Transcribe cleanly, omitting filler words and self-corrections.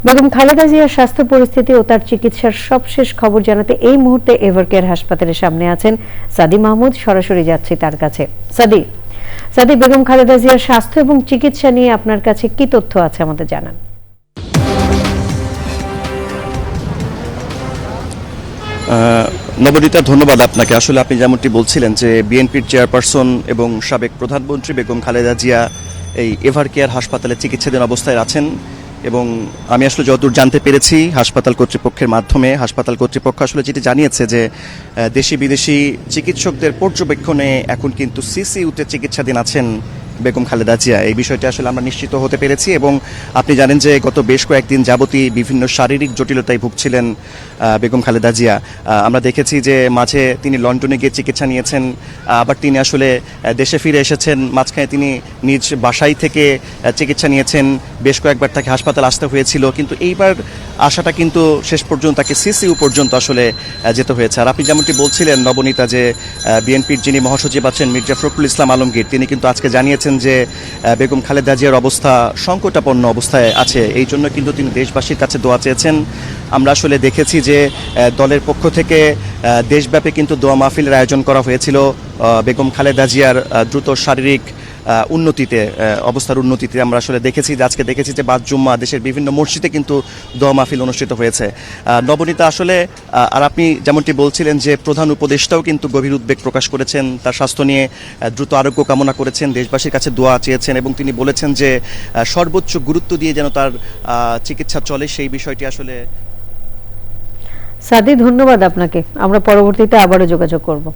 বেগম খালেদা জিয়ার স্বাস্থ্য পরিস্থিতি ও তার চিকিৎসার সবশেষ খবর জানাতে এই মুহূর্তে এভারকেয়ার হাসপাতালের সামনে আছেন সাদি মাহমুদ। সরাসরি যাচ্ছি তার কাছে। সাদি, বেগম খালেদা জিয়ার স্বাস্থ্য এবং চিকিৎসা নিয়ে আপনার কাছে কি তথ্য আছে আমাদের জানান। নবনীতা, ধন্যবাদ আপনাকে। আসলে আপনি যেমনটি বলছিলেন যে বিএনপির চেয়ারপারসন এবং সাবেক প্রধানমন্ত্রী বেগম খালেদা জিয়া এই এভারকেয়ার হাসপাতালে চিকিৎসাধীন অবস্থায় আছেন এবং আমি আসলে যতদূর জানতে পেরেছি হাসপাতাল কর্তৃপক্ষের মাধ্যমে, হাসপাতাল কর্তৃপক্ষ আসলে যেটি জানিয়েছে যে দেশি বিদেশি চিকিৎসকদের পর্যবেক্ষণে এখন কিন্তু সিসিইউতে চিকিৎসাধীন আছেন বেগম খালেদা জিয়া। এই বিষয়টি আসলে আমরা নিশ্চিত হতে পেরেছি এবং আপনি জানেন যে গত বেশ কয়েকদিন যাবতই বিভিন্ন শারীরিক জটিলতায় ভুগছিলেন বেগম খালেদা জিয়া। আমরা দেখেছি যে মাঝে তিনি লন্ডনে গিয়ে চিকিৎসা নিয়েছেন, আবার তিনি আসলে দেশে ফিরে এসেছেন, মাঝখানে তিনি নিজ বাসায় থেকে চিকিৎসা নিয়েছেন, বেশ কয়েকবার তাকে হাসপাতাল আসতে হয়েছিল, কিন্তু এইবার আসাটা কিন্তু শেষ পর্যন্ত তাকে সিসিইউ পর্যন্ত আসলে যেতে হয়েছে। আর আপনি যেমনটি বলছিলেন নবনীতা যে বিএনপির যিনি মহাসচিব আছেন মির্জা ফখরুল ইসলাম আলমগীর, তিনি কিন্তু আজকে জানিয়েছেন যে বেগম খালেদা জিয়ার অবস্থা সংকটাপন্ন অবস্থায় আছে, এই জন্য কিন্তু তিনি দেশবাসীর কাছে দোয়া চেয়েছেন। আমরা আসলে দেখেছি যে দলের পক্ষ থেকে দেশব্যাপী কিন্তু দোয়া মাহফিলের আয়োজন করা হয়েছিল বেগম খালেদা জিয়ার দ্রুত শারীরিক উন্নতিতে, অবস্থার উন্নতিতে। আমরা আসলে দেখেছি যে আজকে দেখেছি যে বাদ জুম্মা দেশের বিভিন্ন মসজিদে কিন্তু দোয়া মাহফিল অনুষ্ঠিত হয়েছে। নবনীতা, আসলে আর আপনি যেমনটি বলছিলেন যে প্রধান উপদেষ্টাও কিন্তু গভীর উদ্বেগ প্রকাশ করেছেন, তার স্বাস্থ্য নিয়ে দ্রুত আরোগ্য কামনা করেছেন, দেশবাসীর কাছে দোয়া চেয়েছেন এবং তিনি বলেছেন যে সর্বোচ্চ গুরুত্ব দিয়ে যেন তার চিকিৎসা চলে, সেই বিষয়টি আসলে। সাদি, ধন্যবাদ আপনাকে। আমরা পরবর্তীতে আবারও যোগাযোগ করব।